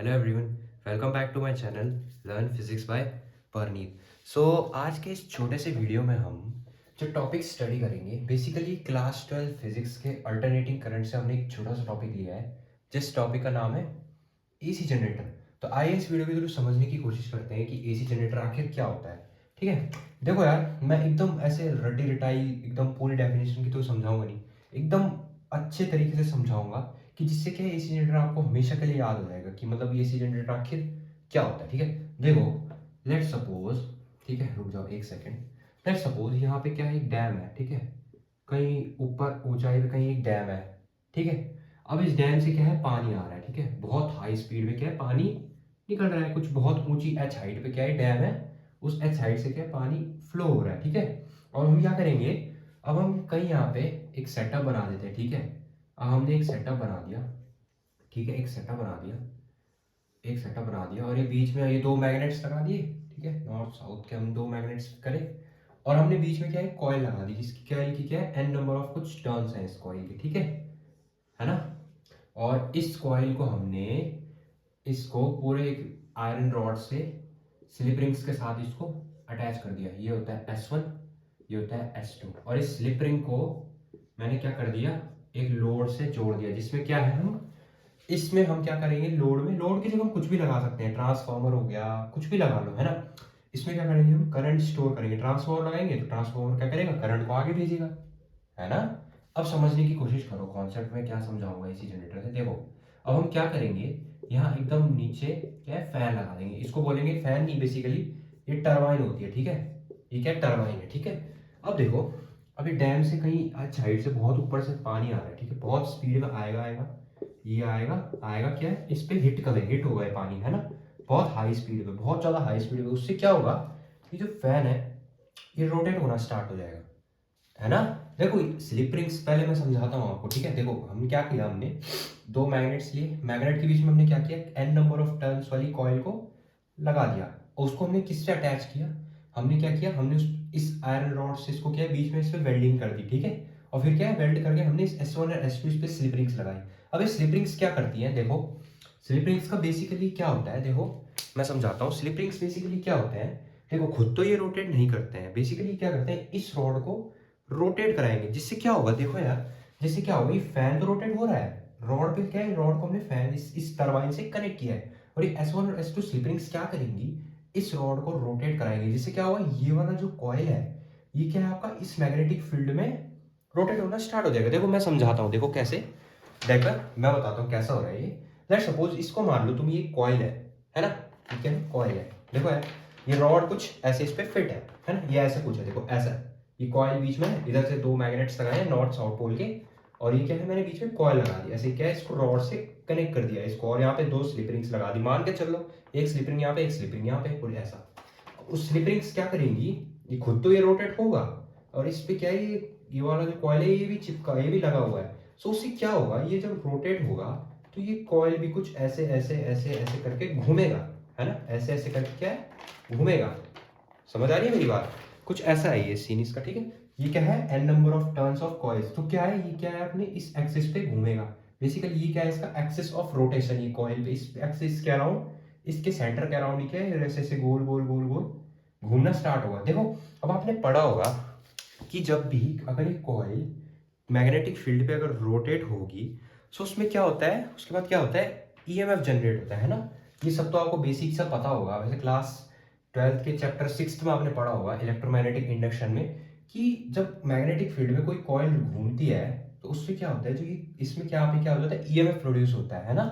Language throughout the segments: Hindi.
Hello everyone, welcome back to my channel learn physics by Parneet. आज के इस छोटे से वीडियो में हम जो टॉपिक स्टडी करेंगे बेसिकली क्लास 12 फिजिक्स के अल्टरनेटिंग करंट से हमने एक छोटा सा टॉपिक लिया है जिस टॉपिक का नाम है एसी जनरेटर। तो आइए इस वीडियो के थ्रू समझने की कोशिश करते हैं कि एसी जनरेटर आखिर क्या होता है। ठीक है, देखो यार, मैं एकदम ऐसे रट्टी रटाई एकदम पूरी डेफिनेशन की तो समझाऊंगा नहीं, एकदम अच्छे तरीके से समझाऊंगा कि जिससे क्या एसी जनरेटर आपको हमेशा के लिए याद हो जाएगा कि मतलब ये एसी जनरेटर आखिर क्या होता है। ठीक है, देखो, लेट सपोज, ठीक है, रुक जाओ एक सेकेंड। लेट सपोज यहाँ पे क्या है, एक डैम है। ठीक है, कहीं ऊपर ऊंचाई पे कहीं एक डैम है। ठीक है, अब इस डैम से क्या है, पानी आ रहा है। ठीक है, बहुत हाई स्पीड में क्या है, पानी निकल रहा है। कुछ बहुत ऊंची एच हाइट पे क्या है, डैम है, उस एच हाइट से क्या है, पानी फ्लो हो रहा है। ठीक है, और हम क्या करेंगे, अब हम कहीं यहाँ पे एक सेटअप बना देते हैं। ठीक है, अब हमने एक सेटअप बना दिया। ठीक है, एक सेटअप बना दिया, एक सेटअप बना दिया, और ये बीच में ये दो मैग्नेट्स लगा दिए। ठीक है, नॉर्थ साउथ के हम दो मैग्नेट्स करें, और हमने बीच में क्या है, कॉइल लगा दी जिसकी क्या है, क्या है, एन नंबर ऑफ कुछ टर्न्स हैं इस कॉइल के। ठीक है ना। और इस कॉइल को हमने इसको पूरे एक आयरन रॉड से स्लिप रिंग्स के साथ इसको अटैच कर दिया। ये होता है S1, ये होता है S2, और इस स्लिप रिंग को मैंने क्या कर दिया, एक लोड से जोड़ दिया जिसमें क्या है, हम इसमें हम क्या करेंगे, लोड में, लोड की जगह हम कुछ भी लगा सकते हैं, ट्रांसफार्मर हो गया, कुछ भी लगा लो, है ना। इसमें क्या करेंगे, हम करंट स्टोर करेंगे। ट्रांसफार्मर लगाएंगे तो ट्रांसफार्मर क्या करेगा, करंट को आगे भेजेगा, है ना। अब समझने की कोशिश करो कॉन्सेप्ट में क्या समझाऊंगा इसी जनरेटर से। देखो, अब हम क्या करेंगे, यहाँ एकदम नीचे क्या है, फैन लगा देंगे। इसको बोलेंगे फैन नहीं, बेसिकली ये टरबाइन होती है। ठीक है, ये क्या टरबाइन है। ठीक है, अब देखो, अभी डैम से कहीं साइड से बहुत ऊपर से पानी आ रहा है। ठीक है, बहुत स्पीड में आएगा आएगा, ये आएगा आएगा, क्या है, इस पे हिट कर, हिट होगा ये पानी, है ना, बहुत हाई स्पीड पे, बहुत ज्यादा हाई स्पीड पे। उससे क्या होगा, ये जो फैन है ये रोटेट होना स्टार्ट हो जाएगा, है ना। देखो, स्लिप रिंग्स पहले मैं समझाता हूँ आपको। ठीक है, देखो हम क्या किया, हमने दो मैग्नेट्स लिए, मैग्नेट के बीच में हमने क्या किया, एन नंबर ऑफ टर्न्स वाली कॉइल को लगा दिया, और उसको हमने किससे अटैच किया, हमने क्या किया, हमने इस आयरन रॉड से इसको क्या है, बीच में इस पे वेल्डिंग कर दी। ठीक है, और फिर क्या है, वेल्ड करके हमने इस S1 और S2 इस पे स्लिप रिंग्स लगाई। अब ये स्लिप रिंग्स क्या करती हैं, देखो, स्लिप रिंग्स का बेसिकली क्या होता है, देखो मैं समझाता हूँ। स्लिप रिंग्स बेसिकली क्या होते हैं, देखो खुद तो ये रोटेट नहीं करते हैं, बेसिकली क्या करते हैं, इस रॉड को रोटेट कराएंगे जिससे क्या होगा, देखो यार, जिससे क्या होगा, ये फैन तो रोटेट हो रहा है, रॉड पे क्या है, रॉड को हमने फैन इस टरबाइन से कनेक्ट किया है, और ये S1 और S2 स्लिप रिंग्स क्या करेंगी, इस रॉड को रोटेट कराएंगे जिससे क्या होगा, ये वाला जो कॉइल है ये क्या है आपका, इस मैग्नेटिक फील्ड में रोटेट होना स्टार्ट हो जाएगा। देखो मैं समझाता हूँ, देखो कैसे, देखो मैं बताता हूँ कैसा हो रहा है ये। लेट सपोज इसको मान लो तुम, ये कॉइल है ना, ठीक है, कॉइल है। देखो यार, ये रॉड कुछ ऐसे इस पे फिट है ना, ये ऐसे कुछ है, देखो ऐसा, ये कॉइल बीच में है, इधर से दो मैग्नेट्स लगाए हैं नॉर्थ साउथ पोल के, और ये क्या है, मैंने बीच में कॉइल लगा दिया, ऐसे क्या है, इसको रॉड से कनेक्ट कर दिया इसको, और यहाँ पे दो स्लिप रिंग्स लगा दी, मान के चलो, एक स्लिप रिंग यहाँ पे, एक स्लिप रिंग यहाँ पे, और ऐसा। उस स्लिप रिंग्स क्या करेंगी, ये खुद तो ये रोटेट होगा, और इस पे क्या है, ये वाला जो कॉइल है ये भी चिपका, ये भी लगा हुआ है। सो उससे क्या होगा, ये जब रोटेट होगा तो ये कॉइल भी कुछ ऐसे ऐसे ऐसे ऐसे करके घूमेगा, है ना, ऐसे ऐसे करके क्या है, घूमेगा। समझ आ रही है मेरी बात, कुछ ऐसा है ये सीन इसका। ठीक है, ये क्या है, n number of turns of coils, तो क्या है, ये क्या है, अपने इस एक्सिस पे घूमेगा। बेसिकली ये क्या है, इसका एक्सिस ऑफ रोटेशन, ये कॉइल पे इस एक्सिस के अराउंड, इसके सेंटर के अराउंड क्या है, ऐसे ऐसे गोल गोल गोल गोल घूमना स्टार्ट होगा। देखो, अब आपने पढ़ा होगा कि जब भी अगर एक कॉइल मैग्नेटिक फील्ड पे अगर रोटेट होगी, सो उसमें क्या होता है, उसके बाद क्या होता है, ईएमएफ जनरेट होता है ना। ये सब तो आपको बेसिक सा पता होगा, वैसे क्लास 12th के चैप्टर 6 में आपने पढ़ा होगा इलेक्ट्रोमैग्नेटिक इंडक्शन में, कि जब मैग्नेटिक फील्ड में कोई कॉइल घूमती है तो उससे क्या होता है, जो ये इसमें क्या पे क्या होता है, ईएमएफ प्रोड्यूस होता है ना।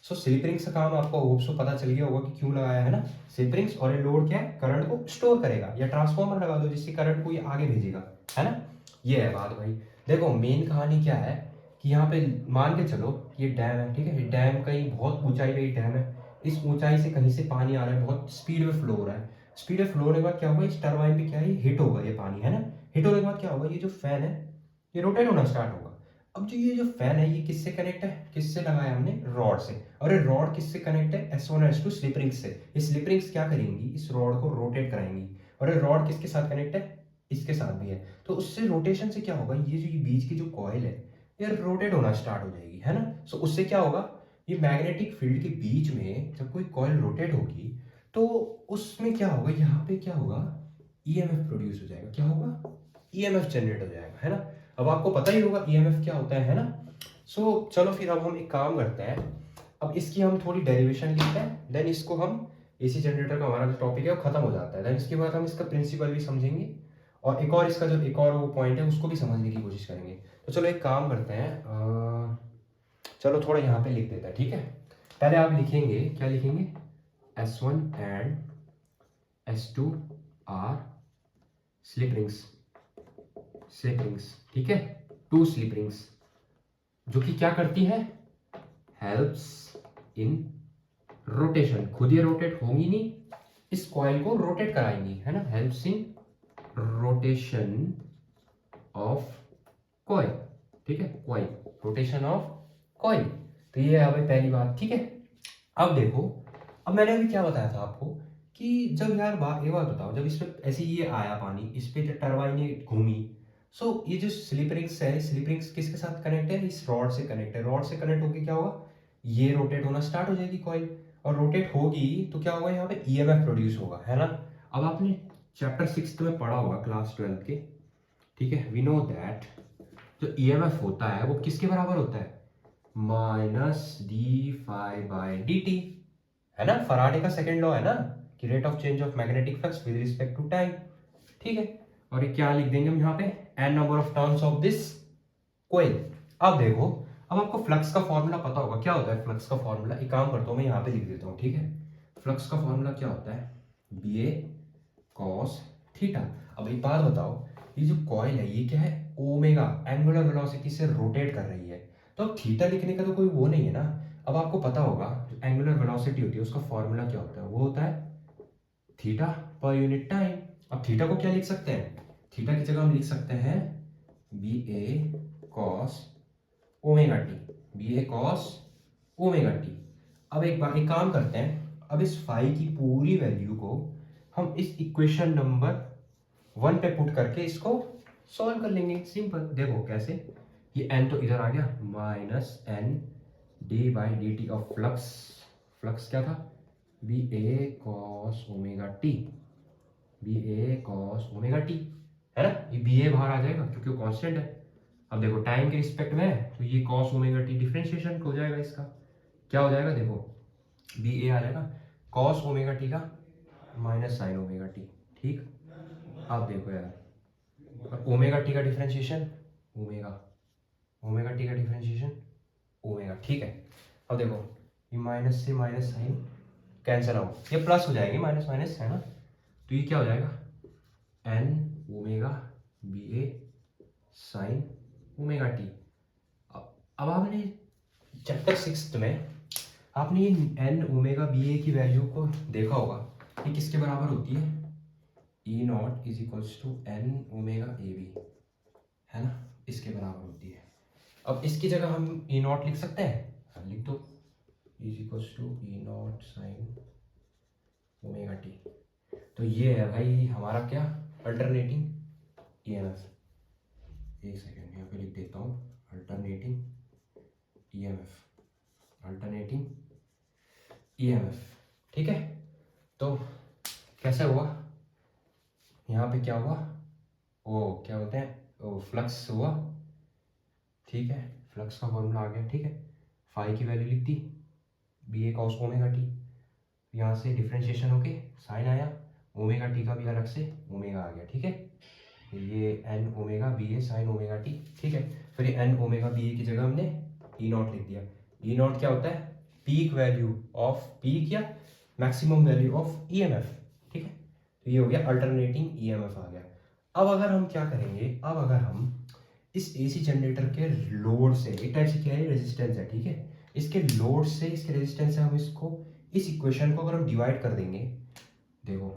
सो स्लिप रिंग्स का काम आपको होप सो पता चल गया होगा कि क्यों लगाया है ना, स्लिप रिंग्स, और ये लोड क्या है, करंट को स्टोर करेगा, या ट्रांसफार्मर लगा दो जिससे करंट को ये आगे भेजेगा, है ना। ये है बात भाई। देखो मेन कहानी क्या है, कि यहाँ पे मान के चलो कि ये डैम है। ठीक है, डैम कहीं बहुत ऊंचाई पे डैम है, इस ऊंचाई से कहीं से पानी आ रहा है, बहुत स्पीड में फ्लो हो रहा है। स्पीड में फ्लो होने के बाद क्या होगा, इस टरबाइन पे क्या है, हिट होगा ये पानी, है ना। हिट होने के बाद क्या होगा, ये जो फैन है ये रोटेट होना स्टार्ट होगा। अब जो ये जो फैन है ये किससे कनेक्ट है, किससे लगाया हमने, रॉड से, और ये रॉड किससे कनेक्ट है, S1 और S2 स्लिप रिंग्स से। ये स्लिप रिंग्स क्या करेंगी, इस रॉड को रोटेट कराएंगी, और ये रॉड किसके साथ कनेक्ट है, इसके साथ भी है। तो उससे रोटेशन से क्या होगा, ये जो ये बीच की जो कॉइल है ये रोटेट होना स्टार्ट हो जाएगी, है ना। सो उससे क्या होगा, ये मैग्नेटिक फील्ड के बीच में जब कोई कॉइल रोटेट होगी तो उसमें क्या होगा, यहाँ पे क्या होगा, ईएमएफ प्रोड्यूस हो जाएगा। क्या होगा, ईएमएफ जनरेट हो जाएगा, है ना। अब आपको पता ही होगा ईएमएफ क्या होता है ना। सो चलो फिर अब हम एक काम करते हैं, अब इसकी हम थोड़ी डेरिवेशन लिखते हैं, देन इसको हम एसी जनरेटर का हमारा जो टॉपिक है वो खत्म हो जाता है। देन इसके बाद हम इसका प्रिंसिपल भी समझेंगे और एक और इसका जो एक और वो पॉइंट है उसको भी समझने की कोशिश करेंगे। तो चलो एक काम करते हैं, चलो थोड़ा यहाँ पे लिख देते हैं, ठीक है। पहले आप लिखेंगे, क्या लिखेंगे, S1 and S2 are slip rings, ठीक है, 2 स्लिप रिंग्स जो कि क्या करती है, हेल्प्स इन रोटेशन। खुद ये रोटेट होंगी नहीं, इस कॉइल को रोटेट कराएंगी, है ना, helps in rotation of coil, ठीक है, कॉइल, रोटेशन ऑफ कॉइल। तो ये है अभी पहली बात, ठीक है। अब देखो, अब मैंने अभी क्या बताया था आपको कि जब यार ये बात बताओ, जब इसमें ऐसे ये आया पानी, इस पे टरबाइनें घूमी, सो ये जो स्लिप रिंग्स है, स्लिप रिंग्स किसके साथ कनेक्ट है, इस रॉड से कनेक्ट है। रॉड से कनेक्ट होकर क्या होगा, ये रोटेट होना स्टार्ट हो जाएगी कॉइल, और रोटेट होगी तो क्या होगा, यहाँ पे ईएमएफ प्रोड्यूस होगा, है ना। अब आपने चैप्टर 6 में पढ़ा होगा क्लास 12 के, ठीक है, वी नो दैट जो ईएमएफ होता है वो किसके बराबर होता है, minus d phi by d t, है ना। फराडे का सेकंड लॉ है ना कि rate of change of magnetic flux with respect to time, ठीक है। और ये क्या लिख देंगे हम यहाँ पे, n number of turns of this coil. अब देखो, अब आपको फ्लक्स का फॉर्मूला पता होगा, क्या होता है फ्लक्स का फॉर्मूला, एक काम करता हूँ मैं यहाँ पे लिख देता हूँ, ठीक है। फ्लक्स का फॉर्मूला क्या होता है, बी ए कॉस थीटा। अब एक बात बताओ, ये जो कॉइल है ये क्या है, ओमेगा एंगुलर वेलोसिटी से रोटेट कर रही है, तो अब थीटा लिखने का तो कोई वो नहीं है ना। अब आपको पता होगा जो एंगुलर वेलोसिटी होती है उसका फॉर्मूला क्या होता है, वो होता है थीटा पर यूनिट टाइम। अब थीटा को क्या लिख सकते हैं, थीटा की जगह हम लिख सकते हैं B A cos omega t, B A cos omega T. अब एक काम करते हैं, अब इस फाई की पूरी वैल्यू को हम इस इक्वेशन नंबर 1 पे पुट करके इसको सॉल्व कर लेंगे। सिंपल, देखो कैसे, ये n तो इधर आ गया, minus n d by d t of flux, flux क्या था, B A cos omega t, B A cos omega t, है ना। ये बी ए बाहर आ जाएगा क्योंकि वो कांस्टेंट है। अब देखो टाइम के रिस्पेक्ट में है तो ये कॉस ओमेगा टी डिफरेंशिएशन हो जाएगा, इसका क्या हो जाएगा, देखो बी ए आ जाएगा कॉस ओमेगा टी का माइनस साइन ओमेगा टी, ठीक। अब देखो यार, और ओमेगा टी का डिफरेंशिएशन ओमेगा, ओमेगा टी का डिफरेंशिएशन ओमेगा, ठीक है। अब देखो ये माइनस से माइनस साइन कैंसिल आउट, ये प्लस हो जाएंगे, माइनस माइनस, है ना। तो ये क्या हो जाएगा, एन ओमेगा बी ए साइन ओमेगा टी। अब आपने चैप्टर 6 में आपने ये एन ओमेगा बी ए की वैल्यू को देखा होगा, ये किसके बराबर होती है, E naught is equals to N omega A B, है ना, इसके बराबर होती है। अब इसकी जगह हम ई नॉट लिख सकते हैं, हाँ लिख दो, is equals to E naught sine omega t. तो ये है भाई हमारा क्या, अल्टरनेटिंग ईएमएफ। एक सेकेंड यहाँ पे लिख देता हूँ, अल्टरनेटिंग ईएमएफ, अल्टरनेटिंग ईएमएफ, ठीक है। तो कैसे हुआ, यहाँ पे क्या हुआ, वो क्या बोलते हैं, वो फ्लक्स हुआ, ठीक है, फ्लक्स का फॉर्मूला आ गया, ठीक है। फाई की वैल्यू लिख दी, B A cos omega T, यहाँ से डिफ्रेंशिएशन होके साइन आया, ओमेगा टी का भी अलग से ओमेगा आ गया, ठीक है। ये एन ओमेगा बी ए साइन ओमेगा टी, ठीक है। फिर ये एन ओमेगा बी ए की जगह हमने ई नॉट लिख दिया। ई नॉट क्या होता है, पीक वैल्यू ऑफ पीक या मैक्सिमम वैल्यू ऑफ ईएमएफ, ठीक है। तो ये हो गया अल्टरनेटिंग ईएमएफ आ गया। अब अगर हम क्या करेंगे, अब अगर हम इस एसी जनरेटर के लोड से, एक टाइप से क्या है, रेजिस्टेंस है, ठीक है, इसके लोड से, इसके रेजिस्टेंस से हम इसको, इस इक्वेशन को अगर हम डिवाइड कर देंगे, देखो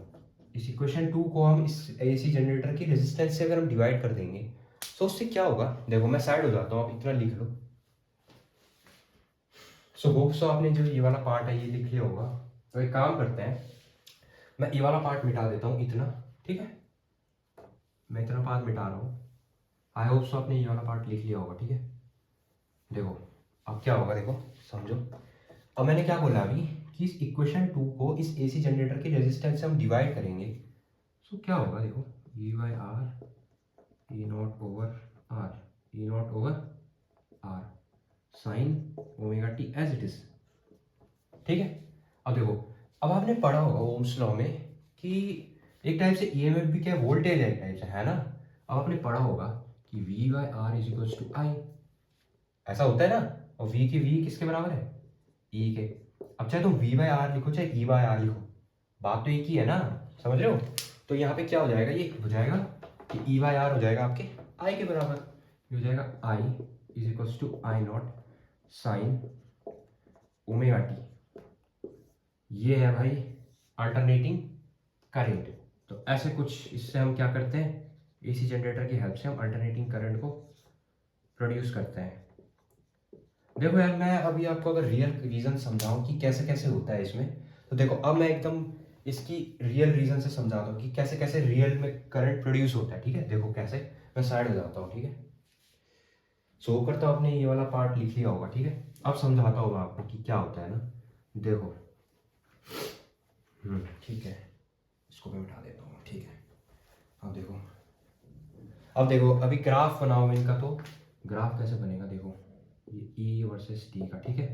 इस इक्वेशन 2 को हम इस एसी जनरेटर की रेजिस्टेंस से अगर हम डिवाइड कर देंगे तो उससे क्या होगा, देखो मैं साइड हो जाता हूँ, आप इतना लिख लो। सो होप सो आपने जो ये वाला पार्ट है ये लिख लिया होगा। तो एक काम करते हैं, मैं ये वाला पार्ट मिटा देता हूँ इतना, ठीक है, मैं इतना पार्ट मिटा रहा हूँ। आई होप सो आपने ये वाला पार्ट लिख लिया होगा, ठीक है। देखो अब क्या होगा, देखो समझो, और मैंने क्या बोला अभी कि इस इक्वेशन 2 को इस एसी जनरेटर के रेजिस्टेंस से हम डिवाइड करेंगे, तो क्या होगा देखो, E by R E naught over R, E naught over R sine omega T as it is. ठीक है, अब देखो, अब आपने पढ़ा होगा ओम्स लॉ में कि एक टाइप से ईएमएफ भी क्या वोल्टेज है, एक टाइप से, है ना। अब आपने पढ़ा होगा कि V by R is equals to I, ऐसा होता है ना। और वी की वी किसके बराबर है, ई के। अब चाहे तुम वी बाई आर लिखो चाहे ई बाई आर लिखो, बात तो एक ही है ना, समझ रहे हो। तो यहाँ पे क्या हो जाएगा, ये हो जाएगा कि ई बाई आर हो जाएगा आपके आई के बराबर, ये हो जाएगा I is equals to I naught sine omega T. ये है भाई अल्टरनेटिंग करंट। तो ऐसे कुछ इससे हम क्या करते हैं, एसी जनरेटर की हेल्प से हम अल्टरनेटिंग करंट को प्रोड्यूस करते हैं। देखो यार, मैं अभी आपको अगर रियल रीज़न समझाऊं कि कैसे कैसे होता है इसमें, तो देखो अब मैं एकदम इसकी रियल रीज़न से समझाता हूँ कि कैसे कैसे रियल में करंट प्रोड्यूस होता है। ठीक है, देखो कैसे, मैं साइड हो जाता हूँ। ठीक है, सो करता हूँ, आपने ये वाला पार्ट लिख लिया होगा। ठीक है, अब समझाता हूँ मैं आपको कि क्या होता है ना। देखो ठीक है, इसको मैं मिटा देता हूँ। ठीक है, अब देखो अभी ग्राफ बनाओ इनका, तो ग्राफ कैसे बनेगा, देखो ये ई वर्सेस टी का, ठीक है,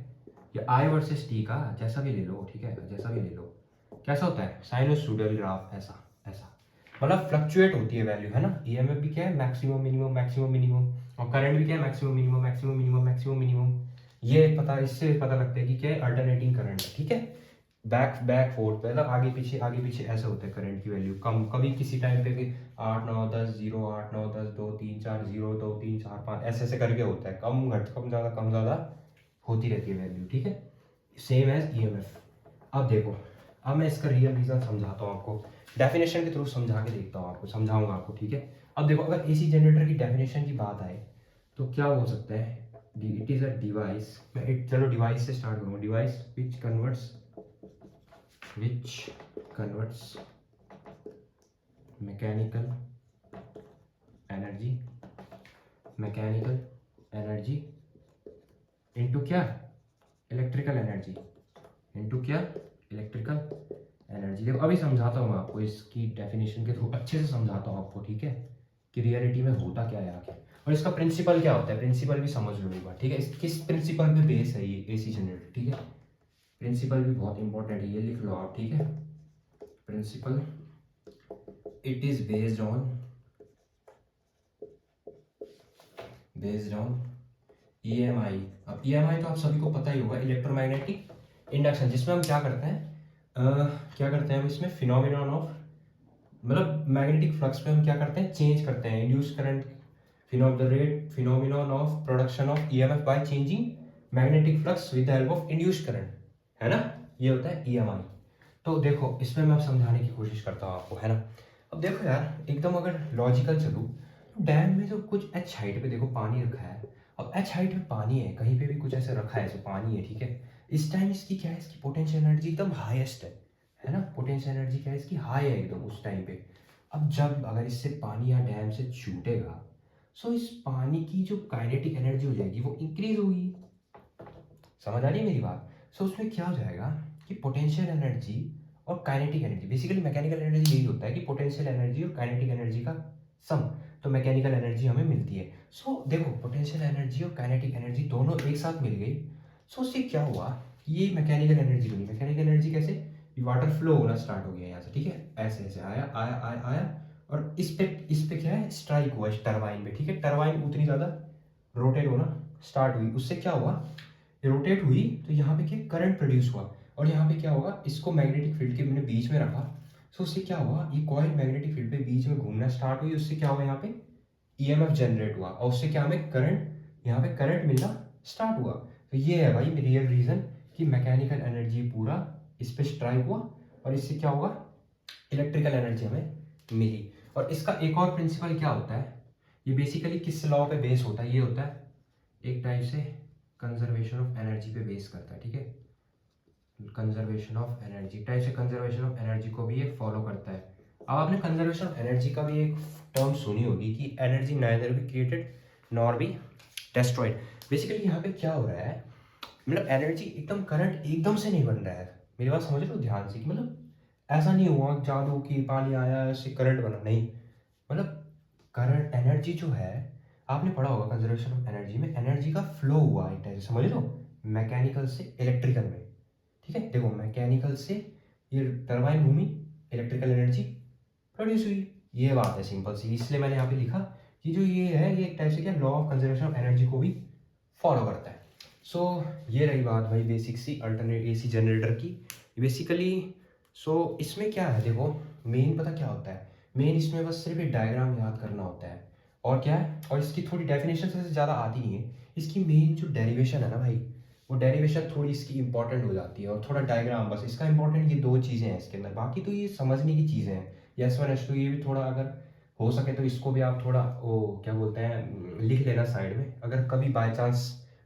ये आई वर्सेस टी का, जैसा भी ले लो। ठीक है, जैसा भी ले लो, कैसा होता है साइनोसॉइडल ग्राफ, ऐसा ऐसा, मतलब फ्लक्चुएट होती है वैल्यू, है ना। ईएमएफ भी क्या है, मैक्सिमम मिनिमम मैक्सिमम मिनिमम, और करंट भी क्या है, maximum minimum maximum minimum maximum minimum. ये पता, इससे पता लगता है कि क्या है, अल्टरनेटिंग करंट है। ठीक है, बैक बैक फोर्थ, मतलब आगे पीछे ऐसे होते हैं करंट की वैल्यू, कम कभी किसी टाइम पे भी 8 9 10 0 8 9 10 2 3 4 0 2 3 4 5 ऐसे ऐसे करके होता है, कम घट कम ज़्यादा होती रहती है वैल्यू। ठीक है, सेम एज ईएमएफ। अब देखो, अब मैं इसका रियल रीज़न समझाता हूँ आपको, डेफिनेशन के थ्रू समझा के देखता हूँ आपको, समझाऊंगा आपको। ठीक है, अब देखो अगर एसी जनरेटर की डेफिनेशन की बात आए तो क्या हो सकता है, इट इज़ अ डिवाइस, चलो डिवाइस से स्टार्ट करूँगा, device which converts mechanical energy into क्या, इलेक्ट्रिकल एनर्जी, देखो अभी समझाता हूँ मैं आपको, इसकी डेफिनेशन के थ्रू अच्छे से समझाता हूँ आपको। ठीक है, कि रियलिटी में होता क्या है आखिर, और इसका प्रिंसिपल क्या होता है, प्रिंसिपल भी समझ लो एक बार। ठीक है, किस प्रिंसिपल पे बेस है ये एसी जनरेटर। ठीक है, प्रिंसिपल भी बहुत इंपॉर्टेंट है, ये लिख लो आप। ठीक है, principle, it is based on EMI. अब ईएमआई तो आप सभी को पता ही होगा, इलेक्ट्रोमैग्नेटिक इंडक्शन, जिसमें हम क्या करते हैं, हम इसमें फिनोमिनन ऑफ, मतलब मैग्नेटिक फ्लक्स में हम क्या करते हैं, चेंज करते हैं, induce current, phenomenon of production of EMF by changing magnetic flux with the help of induced current, है ना, ये होता है ईएमआई। तो देखो इसमें मैं समझाने की कोशिश करता हूँ आपको, है ना। अब देखो यार, एकदम अगर लॉजिकल चलूँ, तो डैम में जो कुछ एच हाइट पे देखो पानी रखा है, अब एच हाइट पे पानी है, कहीं पे भी कुछ ऐसे रखा है, ऐसे पानी है। ठीक है, इस टाइम इसकी क्या है, इसकी पोटेंशियल एनर्जी एकदम हाईएस्ट है ना, पोटेंशियल एनर्जी क्या है इसकी, हाई है एकदम उस टाइम पे। अब जब अगर इससे पानी या डैम से छूटेगा, सो इस पानी की जो काइनेटिक एनर्जी हो जाएगी वो इंक्रीज होगी, समझ आ रही है मेरी बात। सो उसमें क्या हो जाएगा कि पोटेंशियल एनर्जी और kinetic energy, basically mechanical energy यही होता है कि पोटेंशियल एनर्जी और काइनेटिक एनर्जी का सम, तो मैकेनिकल एनर्जी हमें मिलती है। सो देखो पोटेंशियल एनर्जी और काइनेटिक एनर्जी दोनों एक साथ मिल गई, सो उससे क्या हुआ कि ये मैकेनिकल एनर्जी बनी। मैकेनिकल एनर्जी कैसे, वाटर फ्लो होना स्टार्ट हो गया यहाँ से। ठीक है, ऐसे ऐसे आया आया आया आया, और इस पे क्या है, स्ट्राइक हुआ इस टरबाइन पे। ठीक है, टरबाइन उतनी ज़्यादा रोटेट होना स्टार्ट हुई, उससे क्या हुआ, रोटेट हुई, तो यहाँ पे क्या करंट प्रोड्यूस हुआ, और यहाँ पे क्या होगा, इसको मैग्नेटिक फील्ड के मैंने बीच में रखा, सो उससे क्या हुआ, ये कॉइल मैग्नेटिक फील्ड पे बीच में घूमना स्टार्ट हुई, उससे क्या हुआ, यहाँ पे ईएमएफ जनरेट हुआ, और उससे क्या हमें करंट, यहाँ पे करंट मिलना स्टार्ट हुआ। तो ये है भाई रियल रीज़न कि मैकेनिकल एनर्जी पूरा इस पे स्ट्राइक हुआ, और इससे क्या होगा, इलेक्ट्रिकल एनर्जी हमें मिली। और इसका एक और प्रिंसिपल क्या होता है, ये बेसिकली किस लॉ पे बेस होता है, ये होता है एक टाइप से कंजर्वेशन ऑफ एनर्जी पे बेस करता है। ठीक है, कंजर्वेशन ऑफ एनर्जी, टाइप से कंजर्वेशन ऑफ एनर्जी को भी ये फॉलो करता है। अब आपने कंजर्वेशन ऑफ एनर्जी का भी एक टर्म सुनी होगी कि energy neither be created nor be destroyed. Basically यहाँ पे क्या हो रहा है, मतलब एनर्जी एकदम करंट एकदम से नहीं बन रहा है। मेरी बात समझ रहे हो ध्यान से कि मतलब ऐसा नहीं हुआ जादू कि पानी आया ऐसे करंट बना, नहीं। मतलब करंट एनर्जी जो है, आपने पढ़ा होगा कंजर्वेशन ऑफ एनर्जी में, एनर्जी का फ्लो हुआ एक टाइप से, समझ लो, मैकेनिकल से इलेक्ट्रिकल में। ठीक है, देखो मैकेनिकल से ये टरबाइन घूमी, इलेक्ट्रिकल एनर्जी प्रोड्यूस हुई। ये बात है सिंपल सी, इसलिए मैंने यहाँ पे लिखा कि जो ये है ये एक टाइप से क्या law of conservation of energy को भी फॉलो करता है। सो ये रही बात भाई बेसिक सी अल्टरनेट एसी जनरेटर की बेसिकली। सो इसमें क्या है देखो, मेन पता क्या होता है, मेन इसमें बस सिर्फ एक डायग्राम याद करना होता है और क्या है, और इसकी थोड़ी डेफिनेशन से ज़्यादा आती नहीं है। इसकी मेन जो डेरिवेशन है ना भाई, वो डेरिवेशन थोड़ी इसकी इंपॉर्टेंट हो जाती है, और थोड़ा डायग्राम, बस इसका इंपॉर्टेंट ये दो चीज़ें हैं इसके अंदर, बाकी तो ये समझने की चीज़ें हैं। S1 S2 ये भी थोड़ा अगर हो सके तो इसको भी आप थोड़ा वो क्या बोलते हैं लिख लेना साइड में, अगर कभी बाय चांस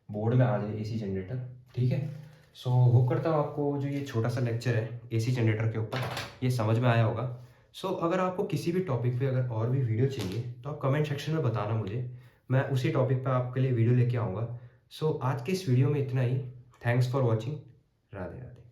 बोर्ड में आ जाए एसी जनरेटर। ठीक है, सो होप करता हूँ आपको जो ये छोटा सा लेक्चर है एसी जनरेटर के ऊपर ये समझ में आया होगा। सो अगर आपको किसी भी टॉपिक पे अगर और भी वीडियो चाहिए तो आप कमेंट सेक्शन में बताना मुझे, मैं उसी टॉपिक पे आपके लिए वीडियो लेके आऊँगा। सो आज के इस वीडियो में इतना ही। Thanks for watching. Radhe Radhe.